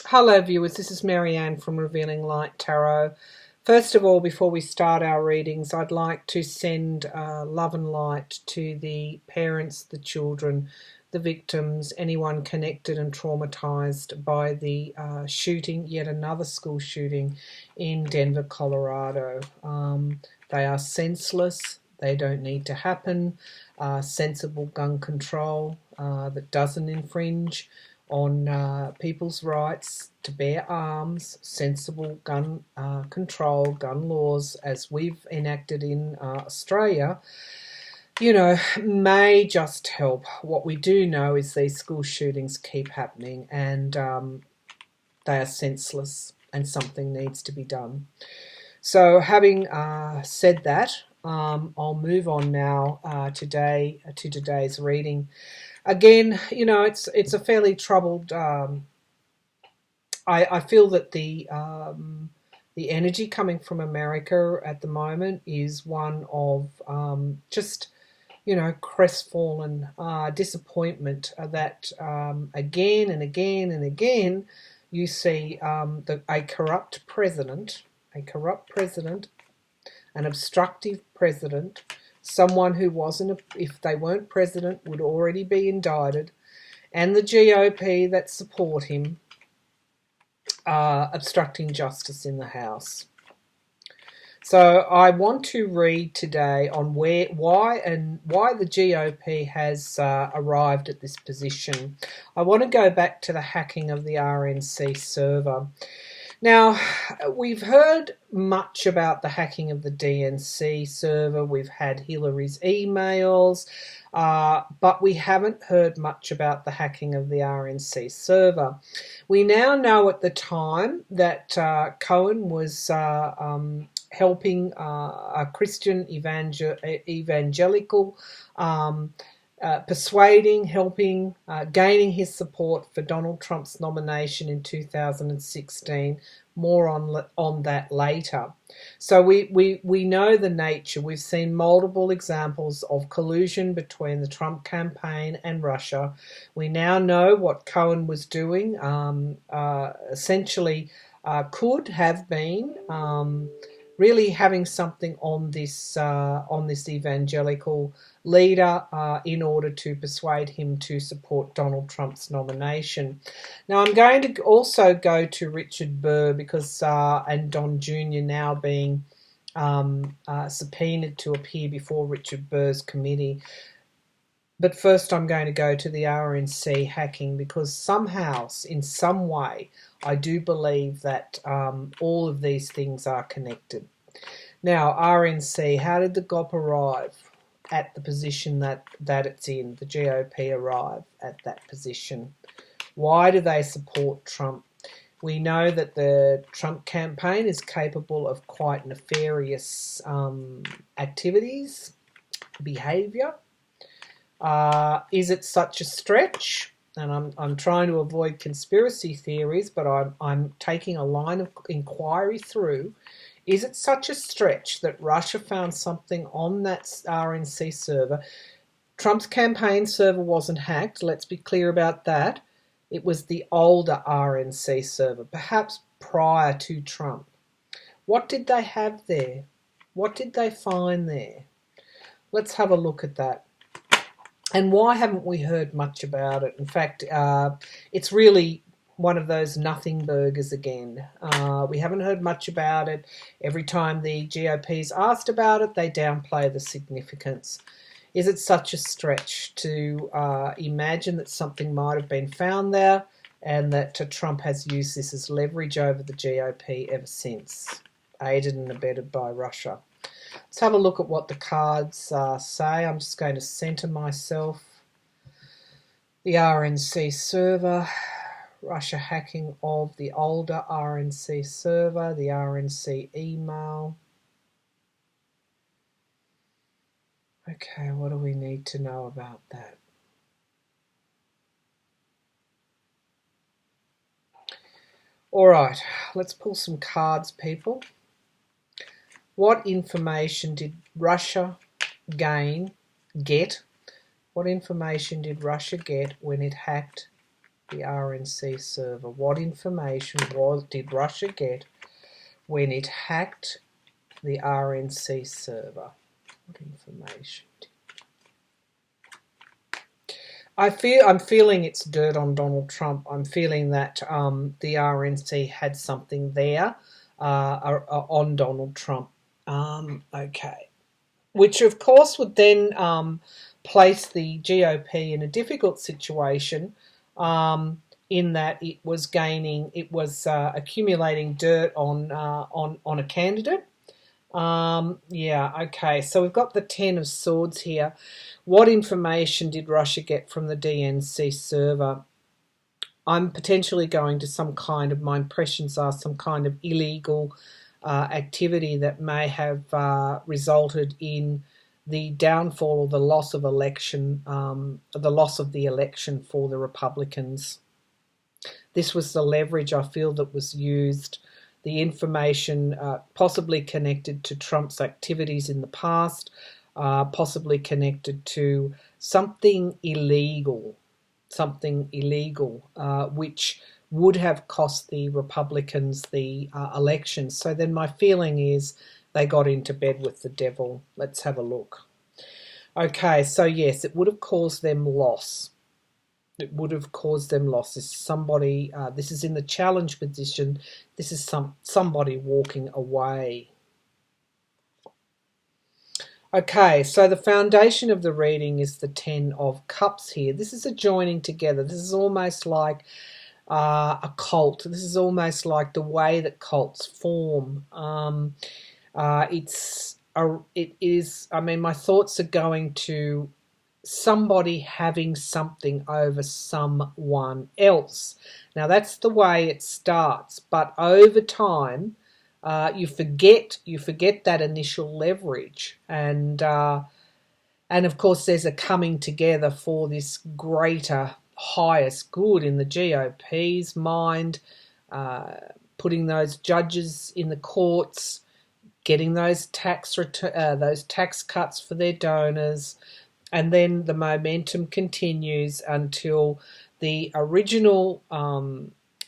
Hello viewers, this is Marianne from Revealing Light Tarot. First of all, before we start our readings, I'd like to send love and light to the parents, the children, the victims, anyone connected and traumatized by the shooting, yet another school shooting in Denver, Colorado. They are senseless. They don't need to happen. Sensible gun control that doesn't infringe on people's rights to bear arms, sensible gun control, gun laws as we've enacted in Australia, may just help. What we do know is these school shootings keep happening and they are senseless and something needs to be done. So having said that, I'll move on now to today's reading. Again, it's a fairly troubled. I feel that the energy coming from America at the moment is one of just crestfallen disappointment that again and again and again you see a corrupt president, an obstructive president. Someone who wasn't, if they weren't president, would already be indicted, and the GOP that support him obstructing justice in the House. So I want to read today on why the GOP has arrived at this position. I want to go back to the hacking of the RNC server. Now, we've heard much about the hacking of the DNC server. We've had Hillary's emails, but we haven't heard much about the hacking of the RNC server. We now know at the time that Cohen was helping a Christian evangelical, persuading, helping, gaining his support for Donald Trump's nomination in 2016. More on that later. So we know the nature. We've seen multiple examples of collusion between the Trump campaign and Russia. We now know what Cohen was doing. Essentially, could have been really having something on this evangelical leader in order to persuade him to support Donald Trump's nomination. Now I'm going to also go to Richard Burr because and Don Jr. now being subpoenaed to appear before Richard Burr's committee. But first I'm going to go to the RNC hacking because somehow, in some way, I do believe that all of these things are connected. Now, RNC, how did the GOP arrive at the position that it's in? The GOP arrive at that position. Why do they support Trump? We know that the Trump campaign is capable of quite nefarious activities, behaviour. Is it such a stretch? And I'm trying to avoid conspiracy theories, but I'm taking a line of inquiry through. Is it such a stretch that Russia found something on that RNC server? Trump's campaign server wasn't hacked. Let's be clear about that. It was the older RNC server, perhaps prior to Trump. What did they have there? What did they find there? Let's have a look at that. And why haven't we heard much about it? In fact, it's really one of those nothing burgers again. We haven't heard much about it. Every time the GOP's asked about it, they downplay the significance. Is it such a stretch to imagine that something might have been found there and that Trump has used this as leverage over the GOP ever since, aided and abetted by Russia? Let's have a look at what the cards say. I'm just going to centre myself. The RNC server, Russia hacking of the older RNC server, the RNC email. Okay, what do we need to know about that? All right, let's pull some cards, people. What information did Russia get? What information did Russia get when it hacked The RNC server. What information did Russia get when it hacked the RNC server? What information? I'm feeling it's dirt on Donald Trump. I'm feeling that the RNC had something there on Donald Trump. Okay. Which, of course, would then place the GOP in a difficult situation in that it was accumulating dirt on a candidate. Yeah, okay. So we've got the Ten of Swords here. What information did Russia get from the DNC server? I'm potentially going to my impressions are some kind of illegal activity that may have resulted in the downfall or the loss of the election for the Republicans. This was the leverage I feel that was used. The information possibly connected to Trump's activities in the past, possibly connected to something illegal, which would have cost the Republicans the election. So then my feeling is they got into bed with the devil. Let's have a look. Okay, so yes, it would have caused them loss. It would have caused them losses. Somebody, this is in the challenge position. This is somebody walking away. Okay, so the foundation of the reading is the Ten of Cups here. This is a joining together. This is almost like a cult. This is almost like the way that cults form. It is. I mean, my thoughts are going to somebody having something over someone else. Now that's the way it starts, but over time you forget that initial leverage, and of course there's a coming together for this greater, highest good in the GOP's mind, putting those judges in the courts, getting those tax cuts for their donors. And then the momentum continues until the original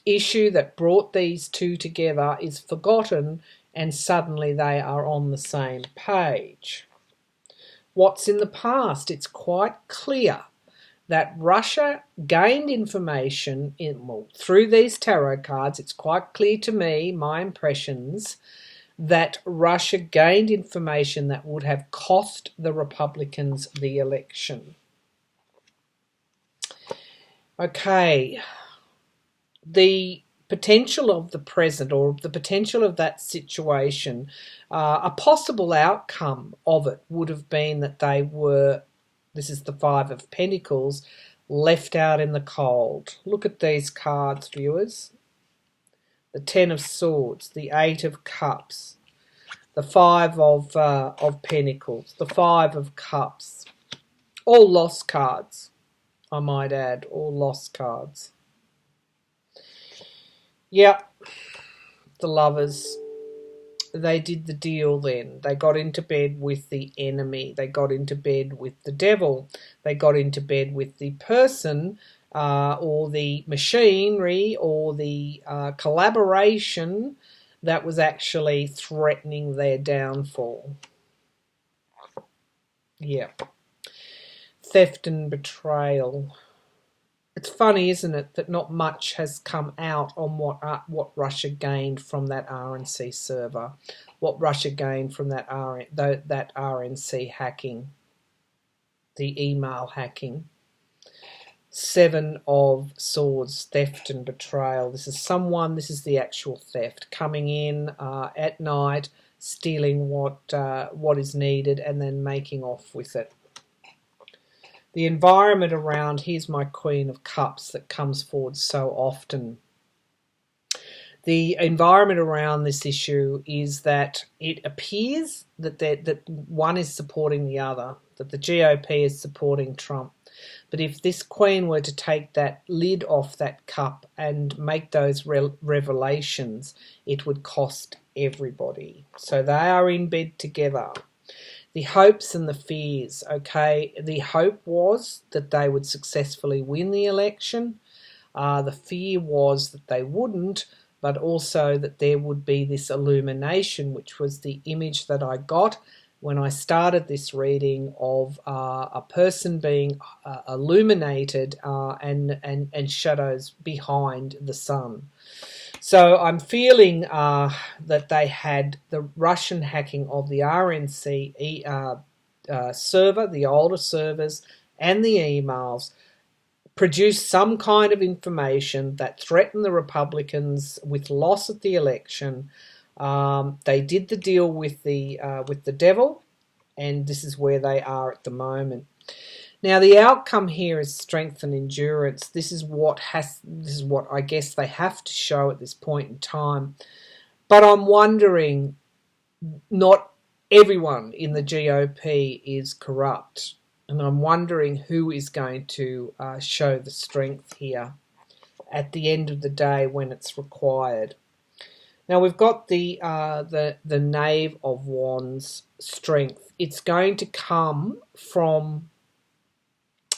issue that brought these two together is forgotten, and suddenly they are on the same page. What's in the past? It's quite clear that Russia gained information through these tarot cards. It's quite clear to me, my impressions, that Russia gained information that would have cost the Republicans the election. Okay, the potential of the present, or the potential of that situation, a possible outcome of it would have been that they were, this is the Five of Pentacles, left out in the cold. Look at these cards, viewers. The Ten of Swords, the Eight of Cups, the Five of Pentacles, the Five of Cups. All lost cards, I might add, all lost cards. Yep, the Lovers, they did the deal then. They got into bed with the enemy. They got into bed with the devil. They got into bed with the person or the machinery or the collaboration that was actually threatening their downfall. Yeah. Theft and betrayal. It's funny, isn't it, that not much has come out on what Russia gained from that RNC server, what Russia gained from that RNC hacking, the email hacking. Seven of Swords, theft and betrayal. This is the actual theft, coming in at night, stealing what is needed and then making off with it. The environment around, here's my Queen of Cups that comes forward so often. The environment around this issue is that it appears that one is supporting the other, that the GOP is supporting Trump. But if this Queen were to take that lid off that cup and make those revelations, it would cost everybody. So they are in bed together. The hopes and the fears, okay? The hope was that they would successfully win the election. The fear was that they wouldn't, but also that there would be this illumination, which was the image that I got when I started this reading of a person being illuminated and shadows behind the sun. So I'm feeling that they had the Russian hacking of the RNC server, the older servers, and the emails, produced some kind of information that threatened the Republicans with loss at the election. They did the deal with the devil, and this is where they are at the moment. Now, the outcome here is strength and endurance. This is what I guess they have to show at this point in time. But I'm wondering, not everyone in the GOP is corrupt, and I'm wondering who is going to show the strength here at the end of the day when it's required. Now we've got the Knave of Wands strength. It's going to come from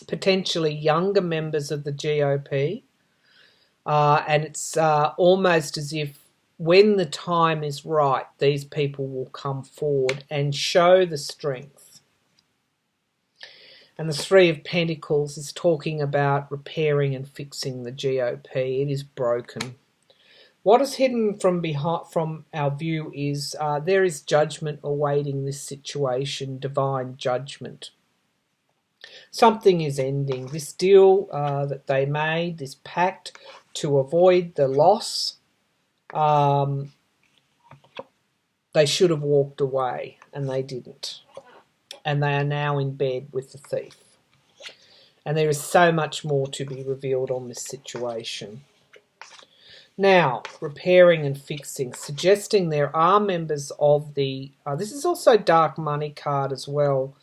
potentially younger members of the GOP, and it's almost as if when the time is right, these people will come forward and show the strength. And the Three of Pentacles is talking about repairing and fixing the GOP. It is broken. What is hidden from our view is there is judgment awaiting this situation, divine judgment. Something is ending. This deal that they made, this pact to avoid the loss, they should have walked away, and they didn't. And they are now in bed with the thief. And there is so much more to be revealed on this situation. Now, repairing and fixing, suggesting there are members of the... this is also Dark Money card as well.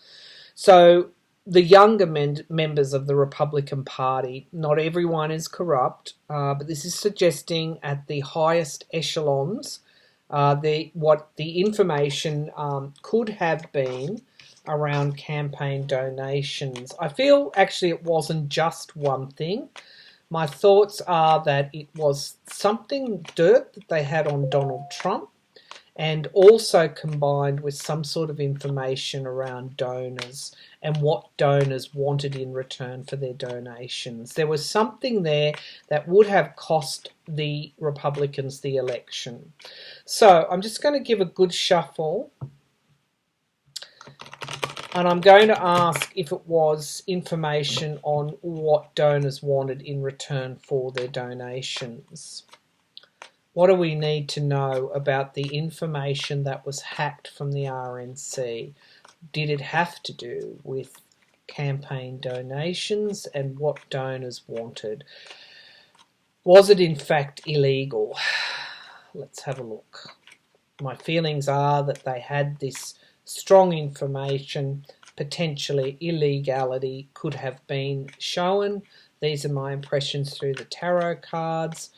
So the younger members of the Republican Party, not everyone is corrupt, but this is suggesting at the highest echelons what the information could have been around campaign donations. I feel actually it wasn't just one thing. My thoughts are that it was something dirt that they had on Donald Trump, and also combined with some sort of information around donors and what donors wanted in return for their donations. There was something there that would have cost the Republicans the election. So I'm just going to give a good shuffle, and I'm going to ask if it was information on what donors wanted in return for their donations. What do we need to know about the information that was hacked from the RNC? Did it have to do with campaign donations and what donors wanted? Was it in fact illegal? Let's have a look. My feelings are that they had this strong information, potentially illegality could have been shown. These are my impressions through the tarot cards.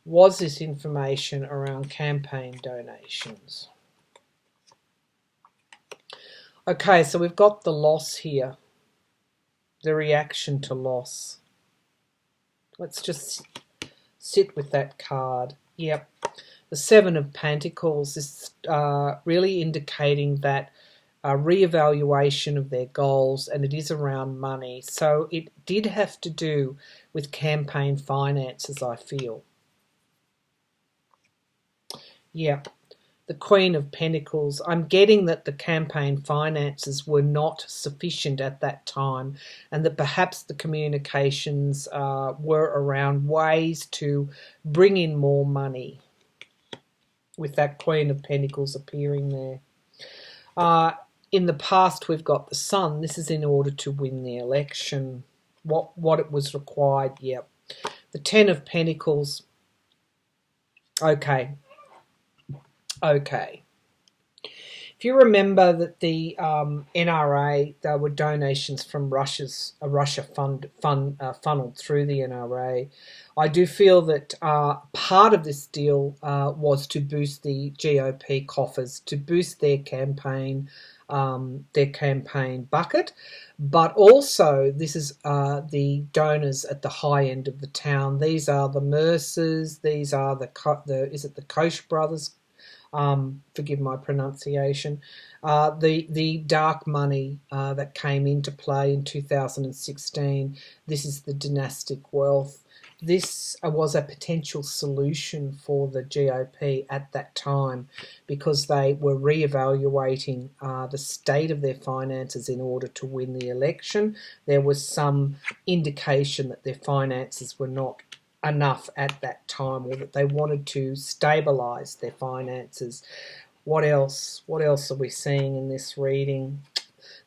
Was this information around campaign donations? Okay, so we've got the loss here, the reaction to loss. Let's just sit with that card. Yep. The Seven of Pentacles is really indicating that re-evaluation of their goals, and it is around money. So it did have to do with campaign finances, I feel. Yeah, the Queen of Pentacles. I'm getting that the campaign finances were not sufficient at that time, and that perhaps the communications were around ways to bring in more money, with that Queen of Pentacles appearing there. In the past, we've got the Sun. This is in order to win the election. What it was required, yep. The Ten of Pentacles. Okay. If you remember that the NRA, there were donations from Russia funneled through the NRA. I do feel that part of this deal was to boost the GOP coffers, to boost their campaign, their campaign bucket. But also, this is the donors at the high end of the town. These are the Mercers. These are the Koch brothers? Forgive my pronunciation. The dark money that came into play in 2016. This is the dynastic wealth. This was a potential solution for the GOP at that time because they were re-evaluating the state of their finances in order to win the election. There was some indication that their finances were not enough at that time, or that they wanted to stabilise their finances. What else? What else are we seeing in this reading?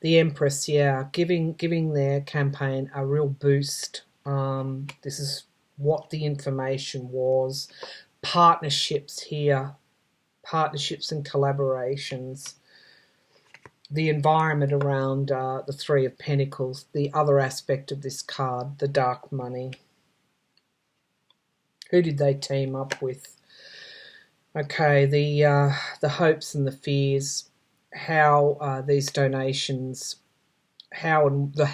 The Empress, yeah, giving their campaign a real boost. This is what the information was. Partnerships here, partnerships and collaborations. The environment around the Three of Pentacles, the other aspect of this card, the dark money. Who did they team up with? Okay, the hopes and the fears, how these donations, how and the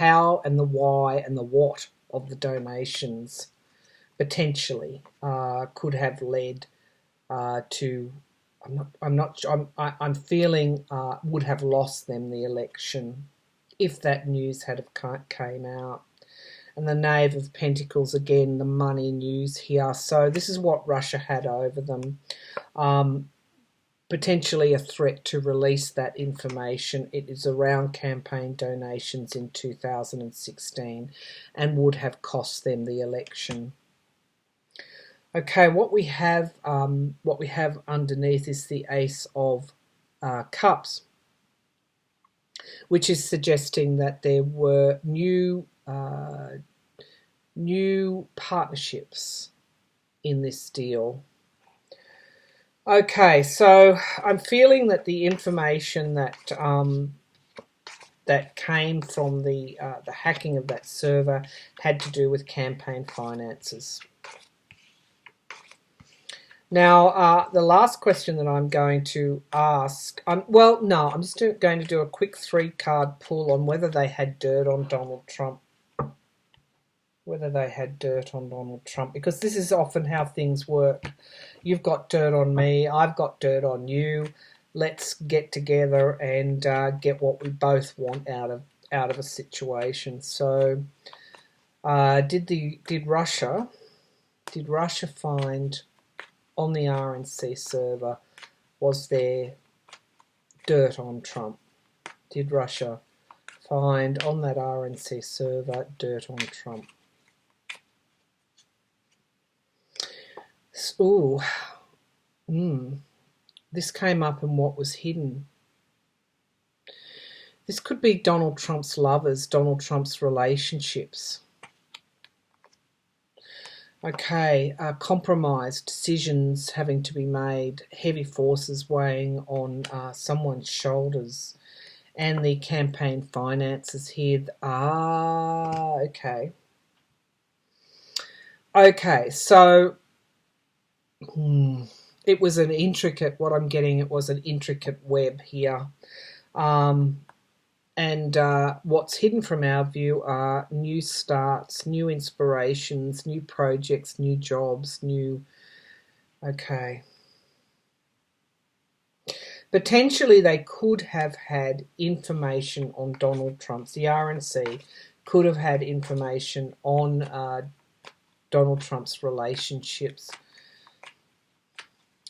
why and the what of the donations potentially could have led to. I'm feeling would have lost them the election if that news had have came out. And the Knave of Pentacles, again, the money news here. So this is what Russia had over them. Potentially a threat to release that information. It is around campaign donations in 2016 and would have cost them the election. Okay, what we have underneath is the Ace of Cups, which is suggesting that there were new partnerships in this deal. Okay, so I'm feeling that the information that that came from the hacking of that server had to do with campaign finances. Now, the last question that I'm going to ask, I'm just going to do a quick 3-card pull on whether they had dirt on Donald Trump. Whether they had dirt on Donald Trump, because this is often how things work. You've got dirt on me, I've got dirt on you. Let's get together and get what we both want out of a situation. So, did Russia find on the RNC server, was there dirt on Trump? Did Russia find on that RNC server dirt on Trump? Ooh, this came up in what was hidden. This could be Donald Trump's lovers, Donald Trump's relationships. Okay, compromise, decisions having to be made, heavy forces weighing on someone's shoulders, and the campaign finances here. Okay. Okay, so it was an intricate, what I'm getting, it was an intricate web here. And what's hidden from our view are new starts, new inspirations, new projects, new jobs, okay. Potentially they could have had information on Donald Trump's, the RNC could have had information on Donald Trump's relationships.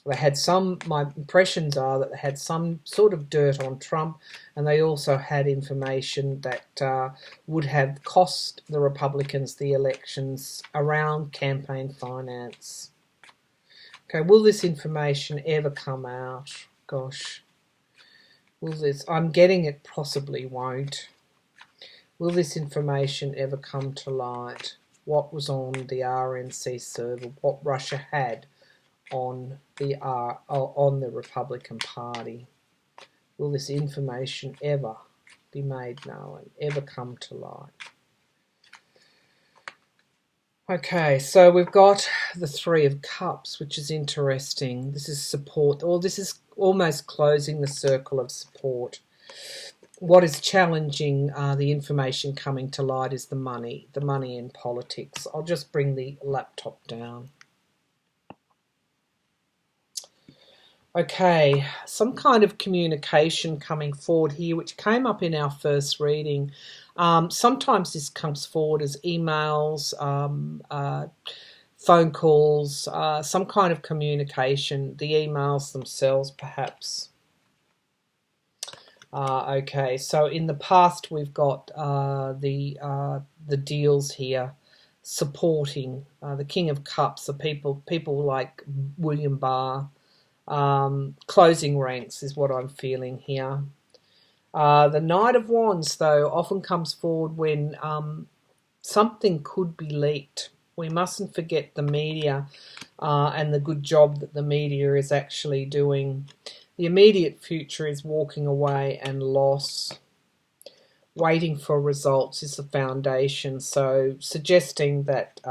They had my impressions are that they had some sort of dirt on Trump, and they also had information that would have cost the Republicans the elections around campaign finance. Okay, will this information ever come out? Gosh. I'm getting it possibly won't. Will this information ever come to light? What was on the RNC server? What Russia had on the Republican Party? Will this information ever be made known, ever come to light? Okay, so we've got the Three of Cups, which is interesting. This is support, or this is almost closing the circle of support. what is challenging the information coming to light is the money in politics. I'll just bring the laptop down. Okay, some kind of communication coming forward here, which came up in our first reading. Sometimes this comes forward as emails, phone calls, some kind of communication, the emails themselves perhaps. Okay, so in the past we've got the deals here supporting the King of Cups, the people like William Barr. Closing ranks is what I'm feeling here. The Knight of Wands, though, often comes forward when something could be leaked. We mustn't forget the media and the good job that the media is actually doing. The immediate future is walking away and loss. Waiting for results is the foundation. So suggesting that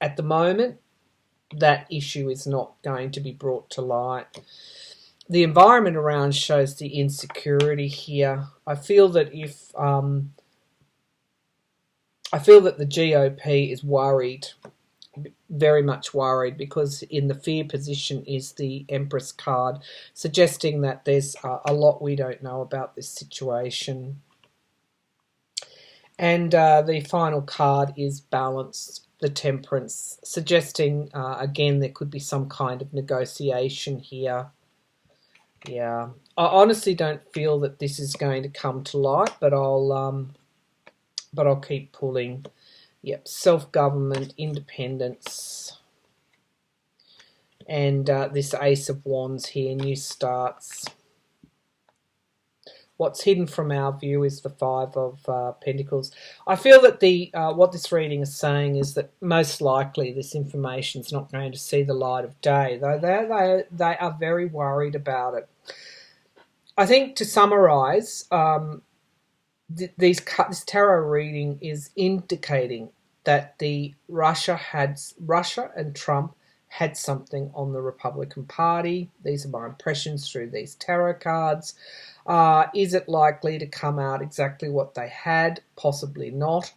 at the moment, that issue is not going to be brought to light. The environment around shows the insecurity here. I feel that the GOP is worried, very much worried, because in the fear position is the Empress card, suggesting that there's a lot we don't know about this situation. And the final card is Balance, the Temperance, suggesting again there could be some kind of negotiation here. Yeah, I honestly don't feel that this is going to come to light, but I'll keep pulling. Yep, self-government, independence, and this Ace of Wands here, new starts. What's hidden from our view is the Five of Pentacles. I feel that what this reading is saying is that most likely this information is not going to see the light of day, though they are very worried about it. I think to summarise, this tarot reading is indicating that Russia and Trump had something on the Republican Party. These are my impressions through these tarot cards. Is it likely to come out exactly what they had? Possibly not.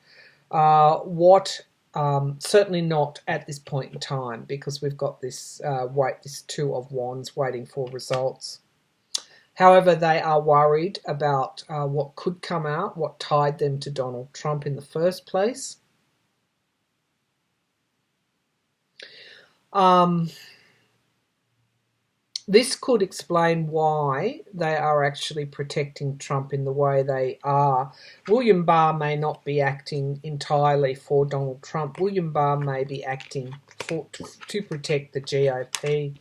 Certainly not at this point in time, because we've got this this Two of Wands waiting for results. However, they are worried about what could come out, what tied them to Donald Trump in the first place. This could explain why they are actually protecting Trump in the way they are. William Barr may not be acting entirely for Donald Trump. William Barr may be acting to protect the GOP.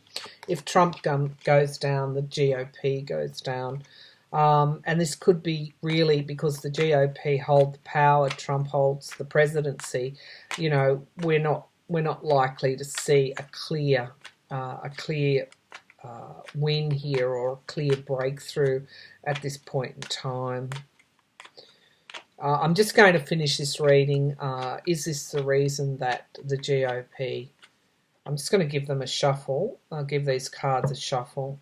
If Trump goes down, the GOP goes down. And this could be really because the GOP hold the power, Trump holds the presidency. You know, we're not likely to see a clear win here or a clear breakthrough at this point in time. I'm just going to finish this reading. Is this the reason that the GOP... I'm just going to give them a shuffle. I'll give these cards a shuffle.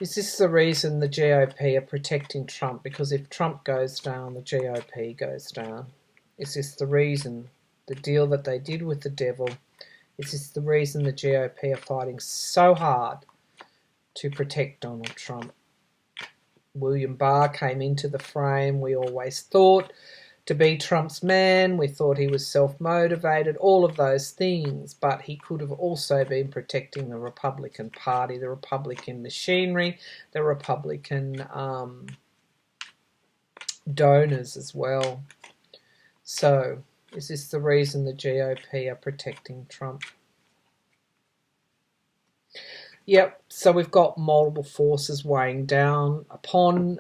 Is this the reason the GOP are protecting Trump? Because if Trump goes down, the GOP goes down. Is this the reason, the deal that they did with the devil, is this the reason the GOP are fighting so hard to protect Donald Trump? William Barr came into the frame. We always thought to be Trump's man. We thought he was self-motivated, all of those things. But he could have also been protecting the Republican Party, the Republican machinery, the Republican donors as well. So, is this the reason the GOP are protecting Trump? Yep, so we've got multiple forces weighing down upon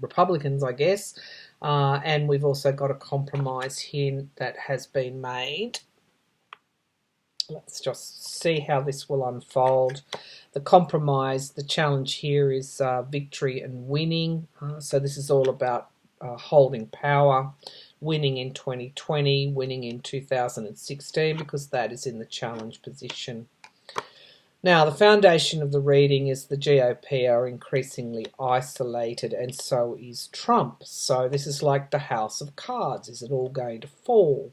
Republicans, I guess, and we've also got a compromise here that has been made. Let's just see how this will unfold. The compromise, the challenge here is victory and winning. So this is all about holding power, winning in 2020, winning in 2016, because that is in the challenge position. Now, the foundation of the reading is the GOP are increasingly isolated, and so is Trump. So this is like the house of cards. Is it all going to fall?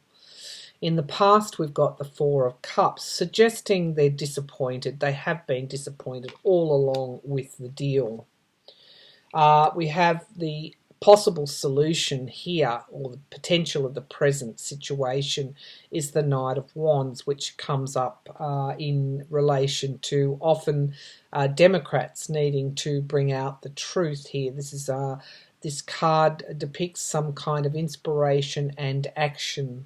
In the past, we've got the Four of Cups, suggesting they're disappointed. They have been disappointed all along with the deal. We have the possible solution here, or the potential of the present situation, is the Knight of Wands, which comes up in relation to often Democrats needing to bring out the truth here. This card depicts some kind of inspiration and action.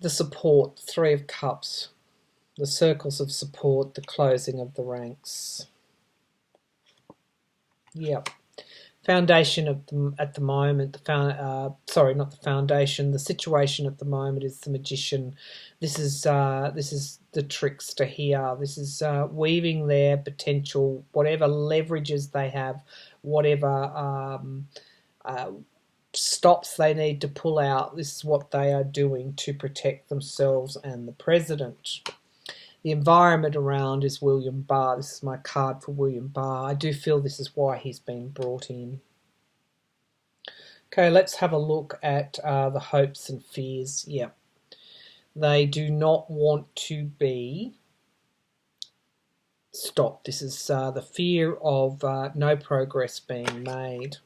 The support, Three of Cups, the circles of support, the closing of the ranks. Yep. Foundation at the moment, sorry, not the foundation. The situation at the moment is the Magician. This is the trickster here. This is weaving their potential, whatever leverages they have, whatever stops they need to pull out. This is what they are doing to protect themselves and the president. The environment around is William Barr. This is my card for William Barr. I do feel this is why he's been brought in. Okay, let's have a look at the hopes and fears. Yeah, they do not want to be stopped. This is the fear of no progress being made.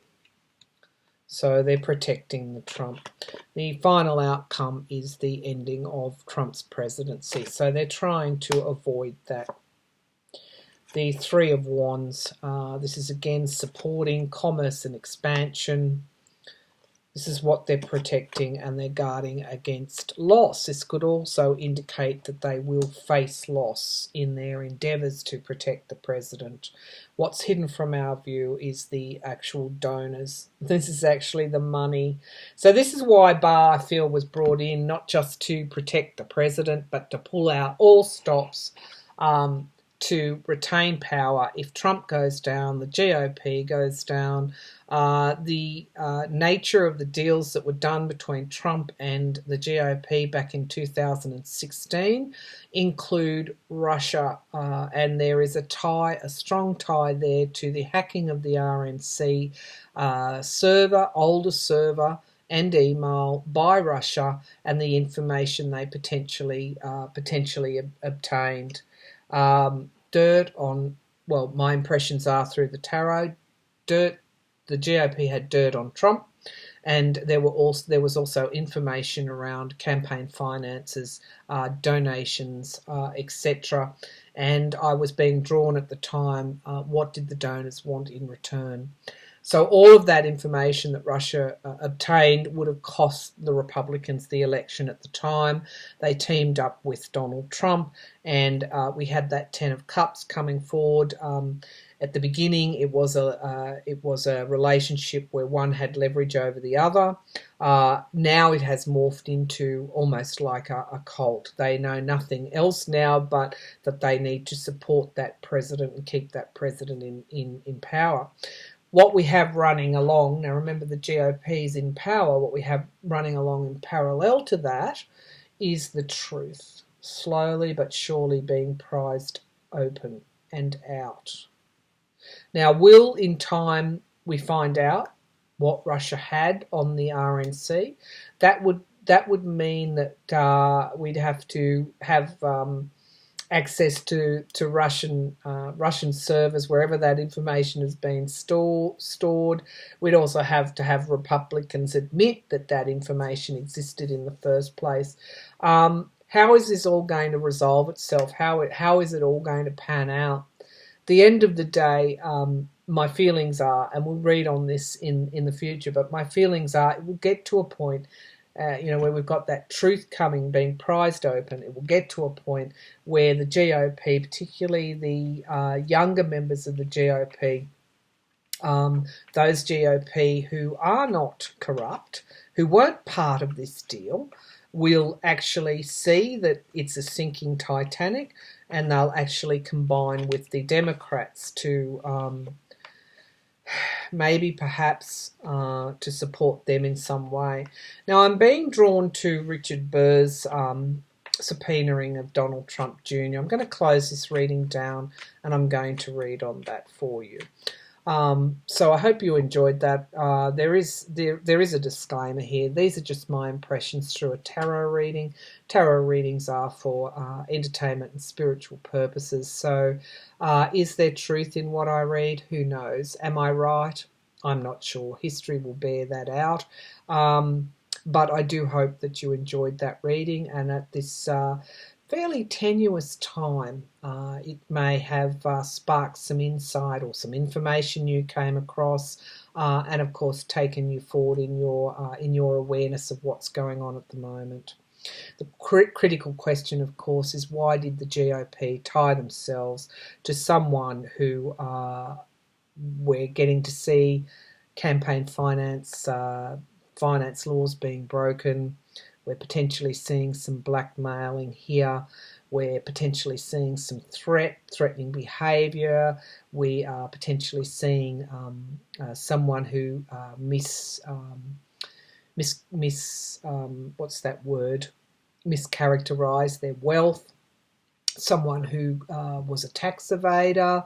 So they're protecting the Trump. The final outcome is the ending of Trump's presidency. So they're trying to avoid that. The Three of Wands. This is again supporting commerce and expansion. This is what they're protecting, and they're guarding against loss. This could also indicate that they will face loss in their endeavours to protect the president. What's hidden from our view is the actual donors. This is actually the money. So this is why Barr, I feel, was brought in, not just to protect the president, but to pull out all stops to retain power. If Trump goes down, the GOP goes down. The nature of the deals that were done between Trump and the GOP back in 2016 include Russia, and there is a strong tie there to the hacking of the RNC older server and email by Russia, and the information they potentially obtained. Dirt on, well, my impressions are through the tarot, the GOP had dirt on Trump, and there was also information around campaign finances, donations, etc. And I was being drawn at the time, what did the donors want in return? So all of that information that Russia obtained would have cost the Republicans the election at the time. They teamed up with Donald Trump, and we had that Ten of Cups coming forward. At the beginning, it was a relationship where one had leverage over the other. Now it has morphed into almost like a cult. They know nothing else now but that they need to support that president and keep that president in power. What we have running along, now remember the GOP is in power, what we have running along in parallel to that is the truth, slowly but surely being prized open and out. Now, will in time we find out what Russia had on the RNC? That would mean that we'd have to have access to Russian servers wherever that information has been stored. We'd also have to have Republicans admit that that information existed in the first place. How is this all going to resolve itself? How is it all going to pan out? The end of the day, my feelings are, and we'll read on this in the future, but my feelings are it will get to a point where we've got that truth being prized open. It will get to a point where the GOP, particularly the younger members of the GOP, those GOP who are not corrupt, who weren't part of this deal, will actually see that it's a sinking Titanic, and they'll actually combine with the Democrats to maybe perhaps to support them in some way. Now, I'm being drawn to Richard Burr's subpoenaing of Donald Trump Jr. I'm going to close this reading down and I'm going to read on that for you. So I hope you enjoyed that. There is a disclaimer here. These are just my impressions through a tarot reading. Tarot readings are for entertainment and spiritual purposes. So is there truth in what I read? Who knows? Am I right? I'm not sure. History will bear that out. But I do hope that you enjoyed that reading, and at this fairly tenuous time, it may have sparked some insight or some information you came across, and of course taken you forward in your awareness of what's going on at the moment. The critical question, of course, is why did the GOP tie themselves to someone who we're getting to see campaign finance laws being broken. We're potentially seeing some blackmailing here. We're potentially seeing some threatening behaviour. We are potentially seeing someone who mischaracterised their wealth. Someone who was a tax evader.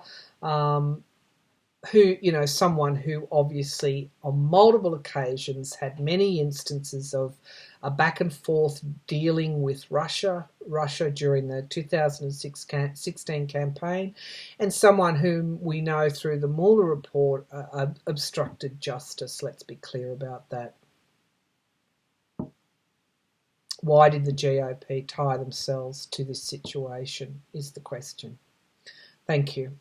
Someone who obviously on multiple occasions had many instances of a back and forth dealing with Russia during the 2016 campaign, and someone whom we know through the Mueller report obstructed justice. Let's be clear about that. Why did the GOP tie themselves to this situation is the question. Thank you.